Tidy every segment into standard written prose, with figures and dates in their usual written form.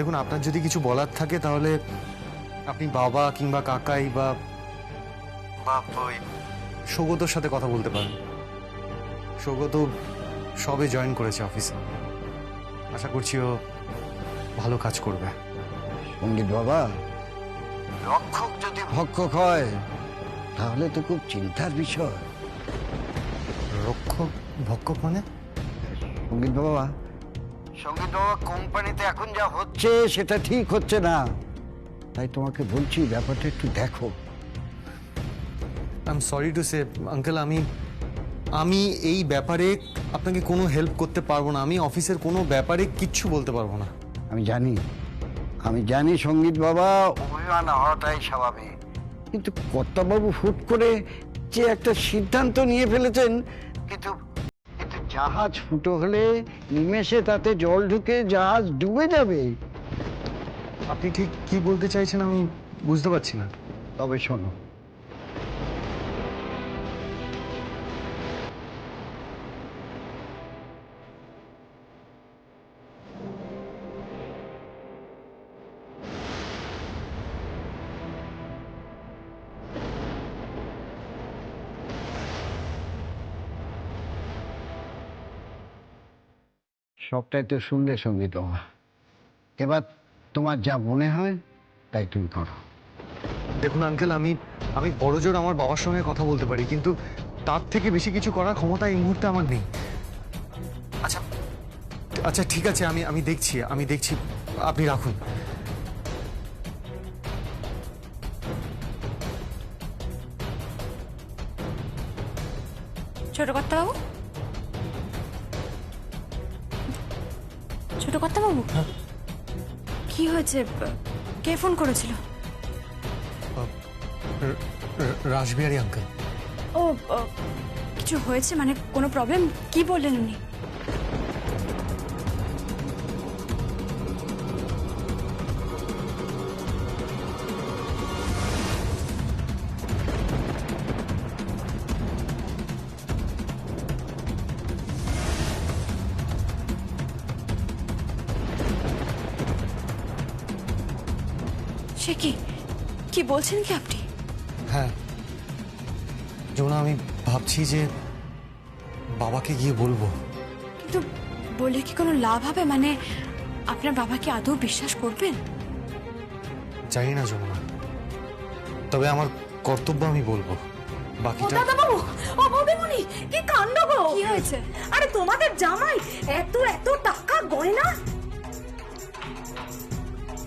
দেখুন, আপনার যদি কিছু বলার থাকে তাহলে আপনি বাবা কিংবা কাকাই বা ওই সৌগতর সাথে কথা বলতে পারেন। সৌগত সবে জয়েন করেছে অফিসে, আশা করছি ও ভালো কাজ করবে। সঙ্গীত বাবা, রক্ষক যদি ভক্ষক হয় তাহলে তো খুব চিন্তার বিষয়। রক্ষক ভক্ষক মানে? সঙ্গীত বাবা, কোম্পানিতে এখন যা হচ্ছে সেটা ঠিক হচ্ছে না, তাই তোমাকে বলছি ব্যাপারটা একটু দেখো। I am sorry to say uncle, আমি এই ব্যাপারে আপনাকে কোনো হেল্প করতে পারবো না। আমি অফিসের কোনো ব্যাপারে কিচ্ছু বলতে পারবো না। আমি জানি সঙ্গীত বাবা, অভিমান হওয়াটাই স্বাভাবিক, কিন্তু কর্তাবাবু হুট করে যে একটা সিদ্ধান্ত নিয়ে ফেলেছেন, কিন্তু জাহাজ ফুটো হলে নিমেষে তাতে জল ঢুকে জাহাজ ডুবে যাবে। আপনি ঠিক কি বলতে চাইছেন আমি বুঝতে পারছি না। তবে শোনো, সবটাই তো শুনলে সঙ্গীত বাবা, এবার তোমার যা মনে হয় তাই তুমি করো। দেখুন আঙ্কেল, আমি বড়জোর আমার বাবার সঙ্গে কথা বলতে পারি, কিন্তু তার থেকে বেশি কিছু করার ক্ষমতা এই মুহূর্তে আমার নেই। আচ্ছা আচ্ছা ঠিক আছে, আমি দেখছি, আপনি রাখুন। ছোট কর্তাবাবু, ছোট কর্তাবাবু, কি হয়েছে? কে ফোন করেছিল? রাসবিহারী আঙ্কেল। ও, কিছু হয়েছে মানে? কোনো প্রবলেম? কি বললেন উনি? সে কি বলছেন কি আপনি? হ্যাঁ যমুনা, আমি ভাবছি যে বাবাকে গিয়ে বলবো। কিন্তু বলে কি কোনো লাভ হবে? মানে আপনার বাবা কি আদৌ বিশ্বাস করবেন? জানি না যমুনা, তবে আমার কর্তব্য আমি বলবো। বাকিটা দাদাবাবু, ও বৌদিমণি, কি কাণ্ড গো! কি হয়েছে? আরে তোমাদের জামাই এত এত টাকা গয়না!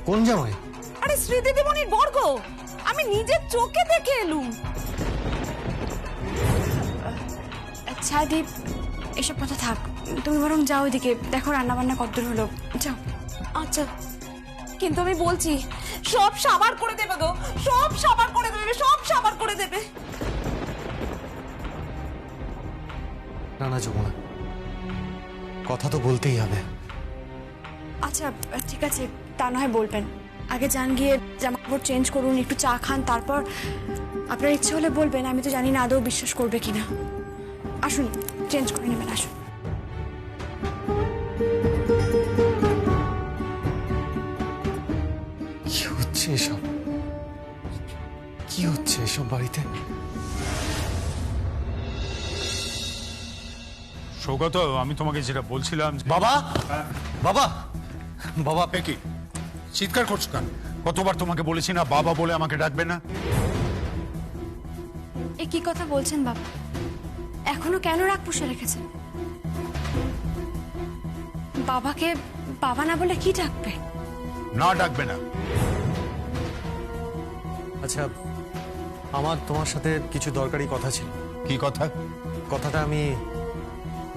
কোন জামাই? আরে শ্রীদিদিমণির বর্গ, আমি নিজের চোখে দেখে এলুম। আচ্ছা দীপ, এসব কথা থাক, তুমি বরং যাও ওইদিকে, দেখো রান্না বান্না কতদূর হলো, যাও। আচ্ছা, কিন্তু আমি বলছি সব সাবার করে দেবে গো, সব সাবার করে দেবে, সব সাবার করে দেবে। না না যমুনা, কথা তো বলতেই হবে। আচ্ছা ঠিক আছে, তা নয় বলবেন, আগে যান গিয়ে জামা কাপড় চেঞ্জ করুন, একটু চা খান, তারপর আপনার ইচ্ছে হলে বলবেন। আমি তো জানি না আদৌ বিশ্বাস করবে কিনা। আসুন, চেঞ্জ করে নেবেন, আসুন। কি হচ্ছে এসব? কি হচ্ছে এসব বাড়িতে? সৌগত, আমি তোমাকে যেটা বলছিলাম। বাবা, বাবা, বাবা, কি চিৎকার করছো কেন? কতবার তোমাকে বলেছি না বাবা বলে আমাকে ডাকবে না? এ কি কথা বলছেন বাবা? এখনো কেন রাগ পুষে রেখেছেন? বাবাকে বাবা না বলে কি ডাকবে? না ডাকবে না। আচ্ছা, আমার তোমার সাথে কিছু দরকারি কথা ছিল। কি কথা? কথাটা আমি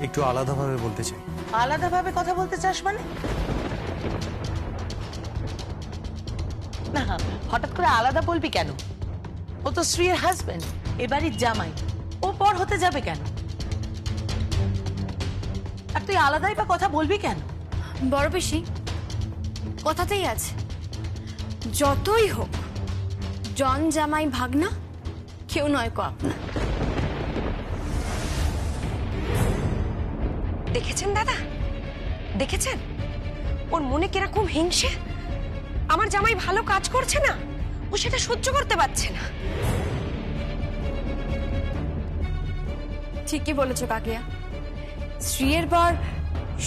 একটু আলাদাভাবে বলতে চাই। আলাদাভাবে কথা বলতে চাস মানে? না, হঠাৎ করে আলাদা বলবি কেন? ও তো শ্রীর হাজবেন্ড, এবারই জামাই, ও পর হতে যাবে কেন? আর তুই আলাদাই বা কথা বলবি কেন? বড় পিসি, কথাতেই আছে, যতই হোক জন জামাই ভাগনা, কেউ নয় কো আপনা। দেখেছেন দাদা, দেখেছেন ওর মনে কিরকম হিংসে? আমার জামাই ভালো কাজ করছে না, ও সেটা সহ্য করতে পারছে না। ঠিকই বলেছো কাকিয়া, শ্রীয়ের বর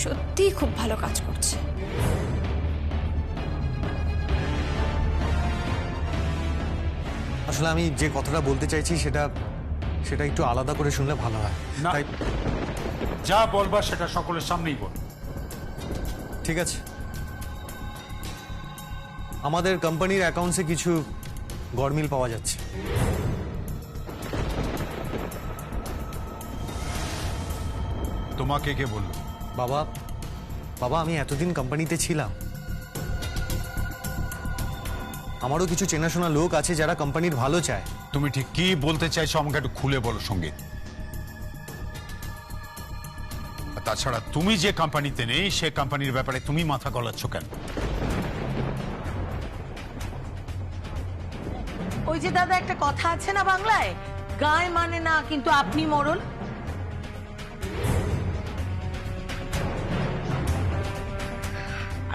সত্যিই খুব ভালো কাজ করছে। আসলে আমি যে কথাটা বলতে চাইছি সেটা সেটা একটু আলাদা করে শুনলে ভালো হয়। না। তাই যা বলবার সেটা সকলের সামনেই বল। ঠিক আছে, আমাদের কোম্পানির অ্যাকাউন্টসে কিছু গরমিল পাওয়া যাচ্ছে। তোমাকে কে বললো? বাবা বাবা আমি এতদিন কোম্পানিতে ছিলাম, আমারও কিছু চেনাশোনা লোক আছে যারা কোম্পানির ভালো চায়। তুমি ঠিক কি বলতে চাইছো আমাকে একটু খুলে বলো সঙ্গীত। আর তাছাড়া তুমি যে কোম্পানিতে নেই সে কোম্পানির ব্যাপারে তুমি মাথা গলাচ্ছ কেন? ওই যে দাদা একটা কথা আছে না বাংলায়, গায়ে মানে না কিন্তু আপনি মরণ।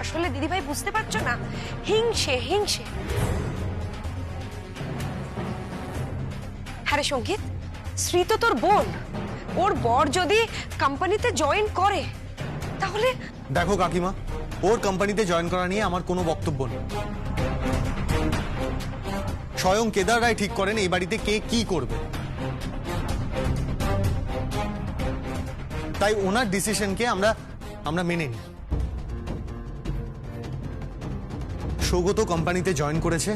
আসলে দিদিভাই বুঝতে পারছো না, হিংসে হিংসে। হ্যাঁ রে সঙ্গীত, শ্রী তো তোর বোন, ওর বর যদি কোম্পানিতে জয়েন করে তাহলে। দেখো কাকিমা, ওর কোম্পানিতে জয়েন করা নিয়ে আমার কোনো বক্তব্য নেই। স্বয়ং কেদার রায় ঠিক করেন এই বাড়িতে কে কি করবে, তাই ওনার ডিসিশনকে আমরা মেনে নিই। সৌগত কোম্পানিতে জয়েন করেছে,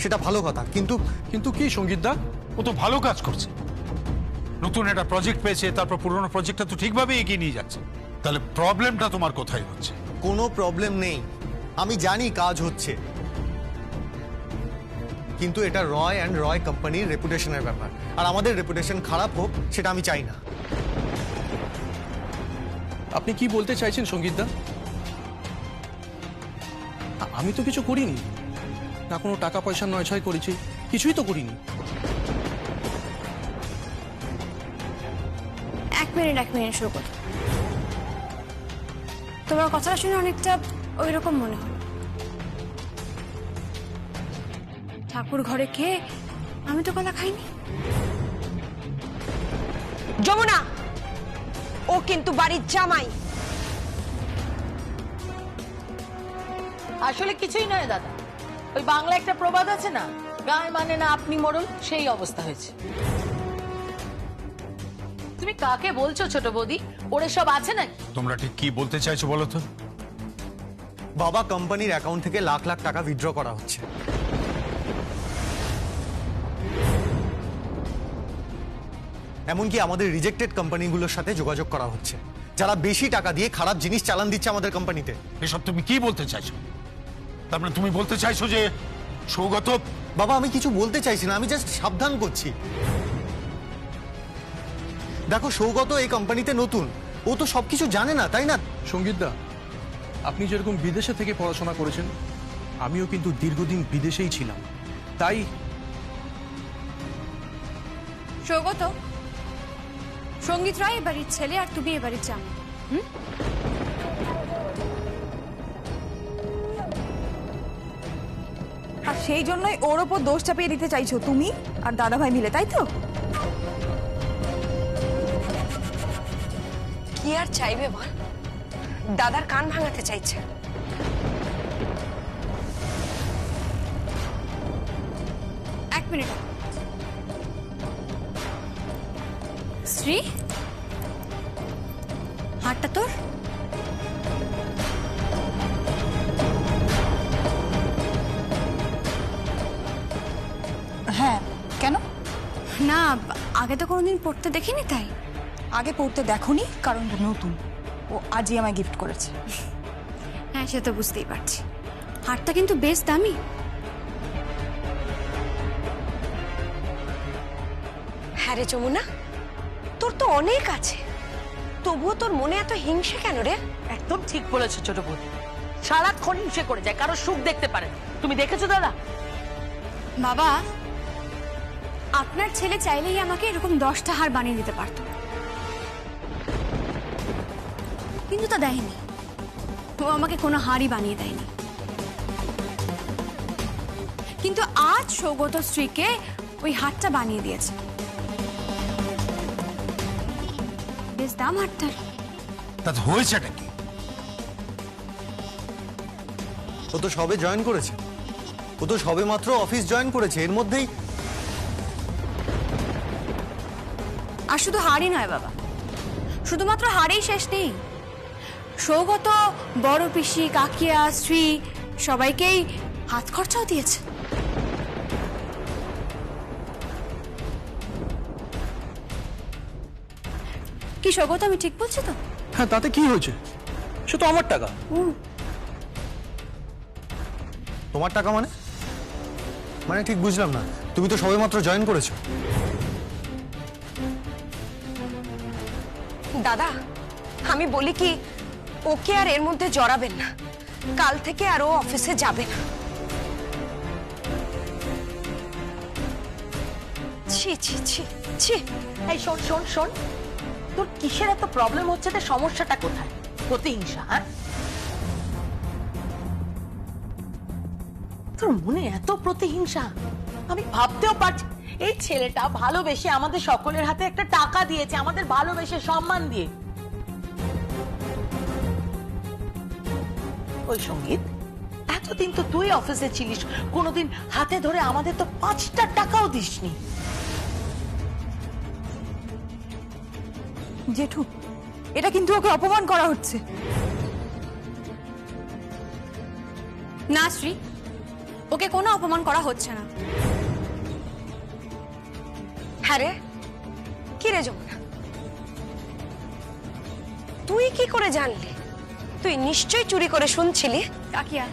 সেটা ভালো কথা, কিন্তু কিন্তু কি সঙ্গীত দা, ও তো ভালো কাজ করছে, নতুন একটা প্রজেক্ট পেয়েছে, তারপর পুরোনো প্রজেক্টটা তো ঠিকভাবে এগিয়ে নিয়ে যাচ্ছে। তাহলে প্রবলেমটা তোমার কোথায় হচ্ছে? কোনো প্রবলেম নেই, আমি জানি কাজ হচ্ছে, কিন্তু এটা রয় অ্যান্ড রয় কোম্পানির রেপুটেশনের ব্যাপার, আর আমাদের রেপুটেশন খারাপ হোক সেটা আমি চাই না। আপনি কি বলতে চাইছেন সঙ্গীতদা? আমি তো কিছু করিনি, না কোনো টাকা পয়সা নয় ছয় করেছি, কিছুই তো করিনি। এক মিনিট সৌগত, তোমার কথাটা শুনে অনেকটা ওই রকম মনে হলো। ঠাকুর ঘরে খেয়ে আমি তো কলা খাইনি। যমুনা, ও কিন্তু বাড়ির জামাই। আসলে কিছুই নয় দাদা, ওই বাংলা একটা প্রবাদ আছে না, গায়ে মানে না আপনি মরণ, সেই অবস্থা হয়েছে। তুমি কাকে বলছো ছোট বৌদি? ওরে সব আছে নাকি? তোমরা ঠিক কি বলতে চাইছো বলো তো? বাবা, কোম্পানির অ্যাকাউন্ট থেকে লাখ লাখ টাকা উইথড্র করা হচ্ছে। এমনকি আমাদের রিজেক্টেড কোম্পানিগুলোর সাথে যোগাযোগ করা হচ্ছে, যারা বেশি টাকা দিয়ে খারাপ জিনিস চালান দিচ্ছে আমাদের কোম্পানিতে। এসব তুমি কি বলতে চাইছো? তার মানে তুমি বলতে চাইছো যে সৌগত? বাবা, আমি কিছু বলতে চাইছি না, আমি জাস্ট সাবধান করছি। দেখো, সৌগত এই কোম্পানিতে নতুন, ও তো সবকিছু জানে না, তাই না? সঙ্গীতদা, আপনি যেরকম বিদেশে থেকে পড়াশোনা করেছেন, আমিও কিন্তু দীর্ঘদিন বিদেশেই ছিলাম, তাই। সৌগত, সঙ্গীত রায় এ বাড়ির ছেলে আর তুমি এ বাড়ির জামাই। আর সেই জন্যই ওর ওপর দোষ চাপিয়ে দিতে চাইছো তুমি আর দাদা ভাই মিলে, তাই তো? কি আর চাইবে বল, দাদার কান ভাঙাতে চাইছে। এক মিনিট, শ্রী, হাতটা তোর। হ্যাঁ, কেন? না, আগে তো কোনোদিন পড়তে দেখিনি, তাই। আগে পড়তে দেখোনি কারণ ও নতুন, ও আজই আমায় গিফট করেছে। হ্যাঁ, সে তো বুঝতেই পারছি। হারটা কিন্তু বেশ দামি। হ্যাঁ রে যমুনা, তোর তো অনেক আছে, তবুও তোর মনে এত হিংসে কেন রে? একদম ঠিক বলেছো ছোট বৌদি, সারাক্ষণ হিংসে করে যায়, কারো সুখ দেখতে পারে না। তুমি দেখেছো দাদা? বাবা, আপনার ছেলে চাইলেই আমাকে এরকম 10টা হার বানিয়ে দিতে পারত, কিন্তু তা দেয়নি। ও আমাকে কোনো হারই বানিয়ে দেয়নি। কিন্তু আজ সৌগত স্ত্রীকে ওই হারটা বানিয়ে দিয়েছে। বেশ দাম হারটার। তাতে হয়েছেটা কি? ও তো সবে জয়েন করেছে, ও তো সবে মাত্র অফিস জয়েন করেছে, এর মধ্যেই। আর শুধু হারই নয় বাবা, শুধুমাত্র হারেই শেষ নেই। সৌগত বড় পিসি, কাকিয়া, স্ত্রী সবাইকেই হাত খরচাও দিয়েছে। কি সৌগত, আমি ঠিক বলছি তো? হ্যাঁ, তাতে কি হয়েছে? সে তো আমার টাকা। তোমার টাকা মানে? মানে ঠিক বুঝলাম না, তুমি তো সবে মাত্র জয়েন করেছো। দাদা, আমি বলি কি, ওকে আর এর মধ্যে জড়াবেন না। কাল থেকে আর ও অফিসে যাবে না। ছি ছি ছি ছি। এই শোন শোন শোন, তোর কিসের এত প্রবলেম হচ্ছে? তে সমস্যাটা কোথায়? প্রতিহিংসা? হ্যাঁ, তোর মনে এত প্রতিহিংসা? আমি ভাবতেও পারছি। এই ছেলেটা ভালোবেসে আমাদের সকলের হাতে একটা টাকা দিয়েছে, আমাদের ভালোবেসে সম্মান দিয়ে। ওই সঙ্গীত, এতদিন তো তুই অফিসে ছিলিস, কোনোদিন হাতে ধরে আমাদের তো 5টা টাকাও দিসনি। জেঠু, এটা কিন্তু ওকে অপমান করা হচ্ছে। না শ্রী, ওকে কোনো অপমান করা হচ্ছে না। হ্যাঁ রে, কি রে যমুনা, তুই কি করে জানলি? তুই নিশ্চয়ই চুরি করে শুনছিলি। কাকিয়া,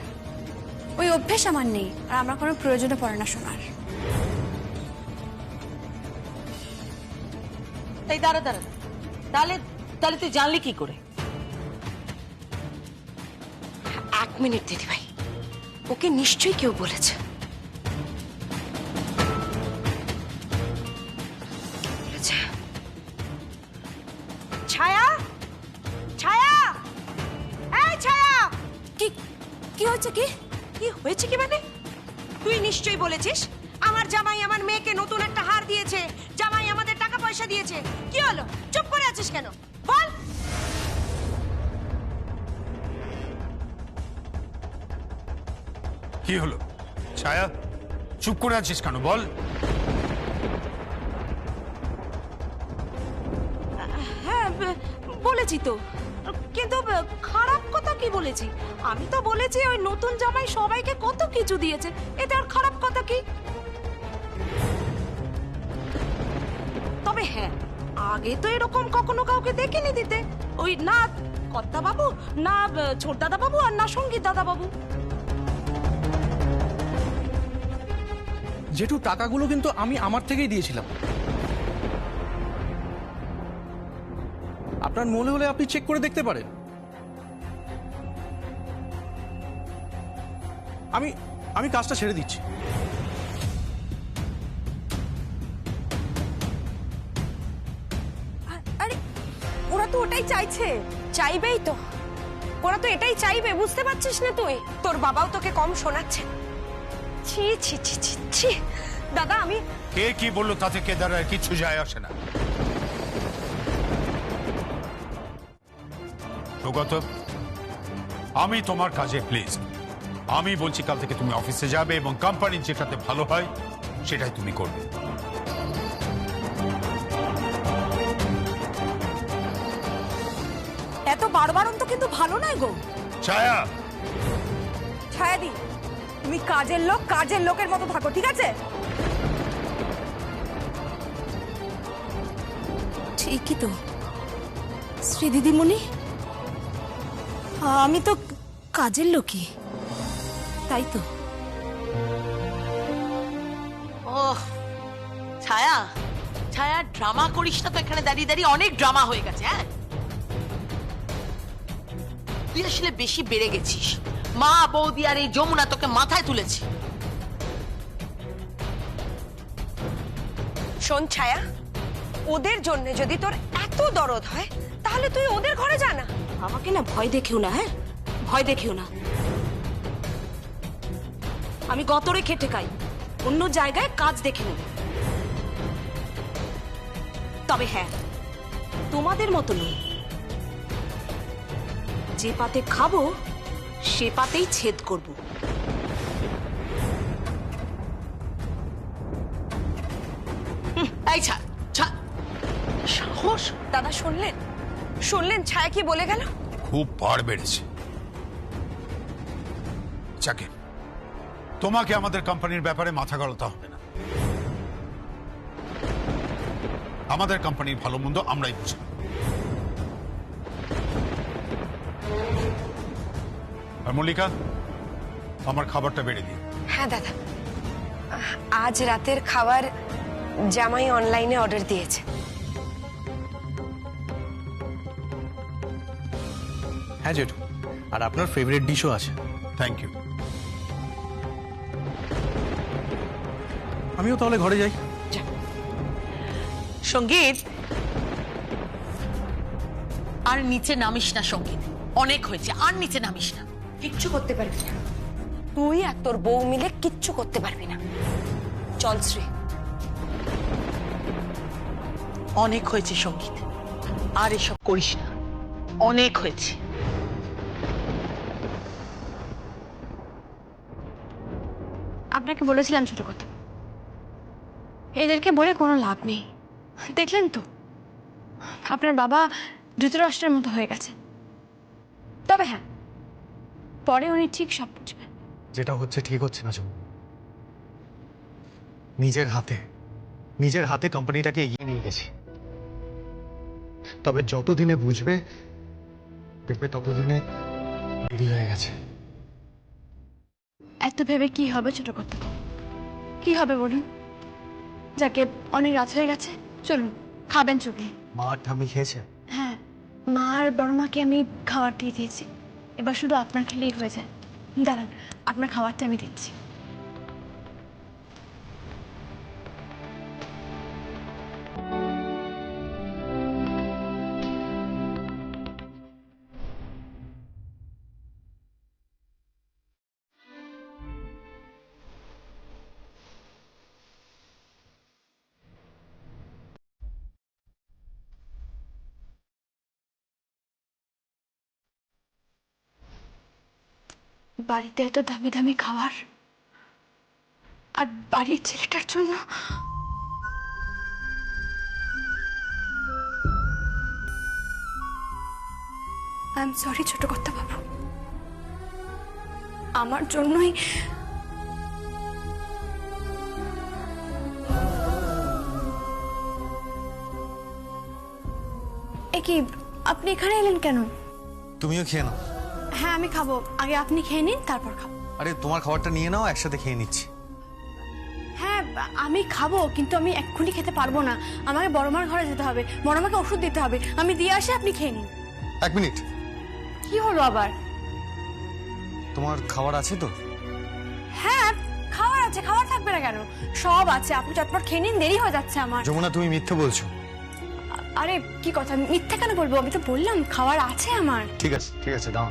ওই অভ্যেস আমার নেই, আর আমার কোনো প্রয়োজনে পড়ে না শোনার। তাই দাঁড়া দাঁড়া, তাহলে তাহলে তুই জানলি কি করে? 1 মিনিট দিদি ভাই, ওকে নিশ্চয়ই কেউ বলেছে। ছায়া, ছায়া, এই ছায়া। কি কি হচ্ছে? কি কি হয়েছে কি মানে? তুই নিশ্চয়ই বলেছিস আমার জামাই আমার মেয়েকে নতুন একটা হার দিয়েছে, জামাই আমাদের টাকা পয়সা দিয়েছে। কি হলো, চুপ করে আছিস কেন? বল। কি হলো ছায়া, চুপ করে আছিস কেন? বল। হ্যাঁ, বলেছি তো, কিন্তু খারাপ কথা কি বলেছি? আমি তো বলেছি ওই নতুন জামাই সবাইকে কত কিছু দিয়েছে, এতে আর খারাপ কথা কি? তবে হ্যাঁ, আগে তো এরকম কখনো কাউকে দেখিনি দিতে। ওই না কর্তা বাবু, না ছোট দাদা বাবু, আর না সঙ্গীত দাদা বাবু। জেঠু, টাকাগুলো কিন্তু আমি আমার থেকেই দিয়েছিলাম। আপনার মনে হলে আপনি চেক করে দেখতে পারেন। আমি কাজটা ছেড়ে দিচ্ছি। আরে ওরা তো ওটাই চাইছে। চাইবেই তো, ওরা তো এটাই চাইবে, বুঝতে পারছিস না তুই? তোর বাবাও তোকে কম শোনাচ্ছে। ছি ছি ছি ছি ছি। দাদা, আমি কে কি বললো তাতে কেদারের কিছু যায় আসে না। সৌগত, আমি তোমার কাজে প্লিজ। আমি বলছি কাল থেকে তুমি অফিসে যাবে এবং কোম্পানির যেটাতে ভালো হয় সেটাই তুমি করবে। এত বারবারন্ত কিন্তু ভালো নয় গো। ছায়া, ছায়াদি, তুমি কাজের লোক, কাজের লোকের মতো থাকো, ঠিক আছে? ঠিকই তো শ্রী দিদিমণি, আমি তো কাজের লোকই, তাই তো। ওহ ছায়া, ছায়া ড্রামা করিস না তো এখানে দাঁড়িয়ে দাঁড়িয়ে, অনেক ড্রামা হয়ে গেছে। হ্যাঁ, তুই আসলে বেশি বেড়ে গেছিস। মা, বৌদি আর এই যমুনা তোকে মাথায় তুলেছে। শোন ছায়া, ওদের জন্য যদি তোর এত দরদ হয় তাহলে তুই ওদের ঘরে যা না। আমাকে না ভয় দেখিও না, হ্যাঁ, ভয় দেখিও না। আমি গতরে খেটে খাই, অন্য জায়গায় কাজ দেখে নেব। তবে হ্যাঁ, তোমাদের মতো নই, যে পাতে খাবো সে পাতেই ছেদ করব। এই ছাড় ছাড়, সাহস! দাদা শুনলেন? শুনলেন ছায়া কি বলে গেল? খুব পাড় বেড়েছে। যাকে তোমাকে আমাদের কোম্পানির ব্যাপারে মাথা গলাতে হবে না। আমাদের কোম্পানির ভালো মন্দ আমরাই বুঝি। আর মল্লিকা, আমার খাবারটা বেড়ে দিই। হ্যাঁ দাদা, আজ রাতের খাবার জামাই অনলাইনে অর্ডার দিয়েছে। হ্যাঁ জেঠু, আর আপনার ফেভারিট ডিশও আছে। Thank you. আমিও তাহলে ঘরে যাই। সঙ্গীত, আর নিচে নামিস না সঙ্গীত, অনেক হয়েছে, আর নিচে নামিস না। কিচ্ছু করতে পারবি না তুই আর তোর বউ মিলে, কিচ্ছু করতে পারবি না। চল শ্রী। অনেক হয়েছে সঙ্গীত, আর এসব করিস না, অনেক হয়েছে। আপনাকে বলেছিলাম ছোট কথা, এদেরকে বলে কোনো লাভ নেই। দেখলেন তো আপনার বাবা ধৃতরাষ্ট্রের মতো হয়ে গেছে। তবে হ্যাঁ, পরে উনি ঠিক সব বুঝবেন। যেটা হচ্ছে ঠিক হচ্ছে না চুপ। নিজের হাতে কোম্পানিটাকে এগিয়ে নিয়ে গেছি। তবে যতদিনে বুঝবে দেখবে ততদিনে দেরি হয়ে গেছে। এত ভেবে কি হবে ছোট কথা? কি হবে বলুন? যাকে অনেক রাত হয়ে গেছে, চলুন খাবেন চলুন। মা ঠামি খেয়েছে? হ্যাঁ, মা আর বড় মাকে আমি খাবার দিয়ে দিয়েছি, এবার শুধু আপনার খেলেই হয়ে যায়। দাঁড়ান, আপনার খাবারটা আমি দিচ্ছি। বাড়িতে এত দামি দামি খাবার, আর বাড়ির ছেলেটার জন্য আই এম সরি ছোট কর্তা বাবু, আমার জন্যই এ কি, আপনি এখানে এলেন কেন? তুমিও খেয়ে নাও। হ্যাঁ আমি খাবো, আগে আপনি খেয়ে নিন তারপর খাবো। আরে তোমার খাবারটা নিয়ে নাও, একসাথে খেয়ে নিচ্ছি। হ্যাঁ আমি খাবো, কিন্তু আমি এক্ষুনি খেতে পারবো না, আমাকে বড় মার ঘরে যেতে হবে, বড় মাকে ওষুধ দিতে হবে, আমি দিয়ে আসি, আপনি খেয়ে নিন। 1 মিনিট। কি হলো আবার? তোমার খাবার আছে তো? হ্যাঁ খাবার আছে, খাবার থাকবে না কেন? সব আছে, আপনি চটপট খেয়ে নিন, দেরি হয়ে যাচ্ছে আমার। যমুনা তুমি মিথ্যে বলছো। আরে কি কথা, মিথ্যে কেন বলবো? আমি তো বললাম খাবার আছে আমার। ঠিক আছে দাও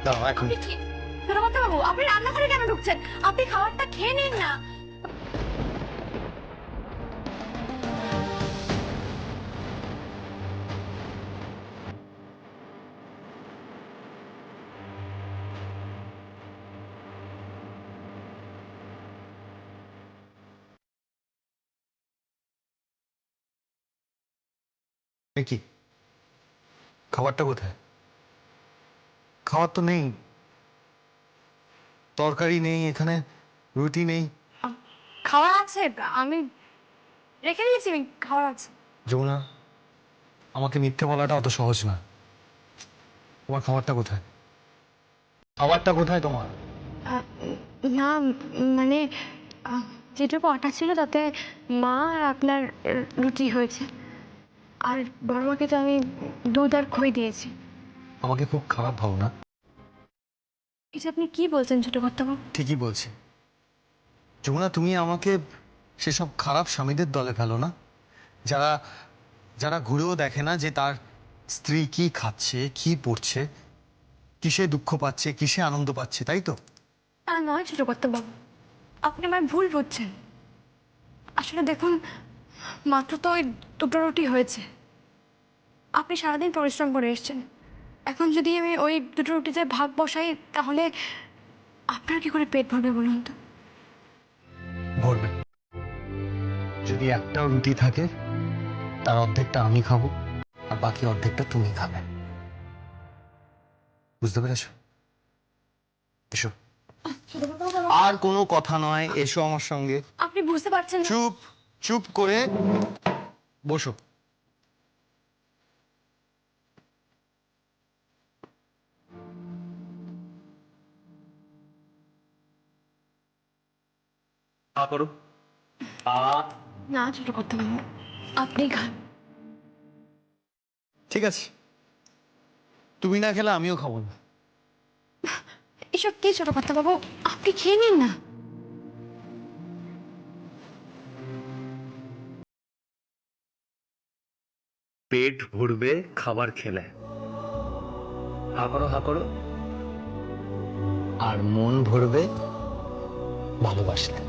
দাও এখন। বাবু আপনি রান্নাঘরে কেন ঢুকছেন? আপনি খাবারটা খেয়ে নিন না। কি খাবারটা কোথায়? খাবার তো নেই, তরকারি নেই, এখানে রুটি নেই। খাবার আছে, আমি রেখে দিয়েছি, খাবার আছে। যমুনা, আমাকে মিথ্যে বলাটা অত সহজ না। তোমার খাবারটা কোথায়? খাবারটা কোথায় তোমার? না মানে যেটুকু আটা ছিল তাতে মা আর আপনার রুটি হয়েছে, আর বড় মাকে তো আমি দুধ আর খই দিয়েছি। আমাকে খুব খারাপ ভাবো না। এটা আপনি কি বলছেন ছোট কর্তাবাবু? ঠিকই বলছি যমুনা, তুমি আমাকে সেসব খারাপ স্বামীদের দলে ফেলো না, যারা যারা ঘুরেও দেখে না যে তার স্ত্রী কি খাচ্ছে, কি পড়ছে, কিসে দুঃখ পাচ্ছে, কিসে আনন্দ পাচ্ছে, তাই তো? তা নয় ছোট কর্তাবাবু, আপনি আমায় ভুল বুঝছেন। আসলে দেখুন, মাত্র তো ওই 2টো রুটি হয়েছে। আপনি সারাদিন পরিশ্রম করে এসেছেন, এখন যদি আমি ওই 2টো রুটিতে ভাগ বসাই তাহলে আপনার কি করে পেট ভরবে বলুন তো? ভরবে। যদি একটাও রুটি থাকে তার অর্ধেকটা আমি খাবো আর বাকি অর্ধেকটা তুমি খাবে। বুঝতে পেরেছো? এসো। আর কোনো কথা নয়, এসো আমার সঙ্গে। আপনি বুঝতে পারছেন না? চুপ চুপ করে বসো। করো। না ছোট কর্তাবাবু, আপনি খান। ঠিক আছে, তুমি না খেলে আমিও খাবো না। এসব কি ছোট কর্তাবাবু, আপনি খেয়ে নিন না। পেট ভরবে খাবার খেলে, হা করো হা করো। আর মন ভরবে ভালোবাসলে।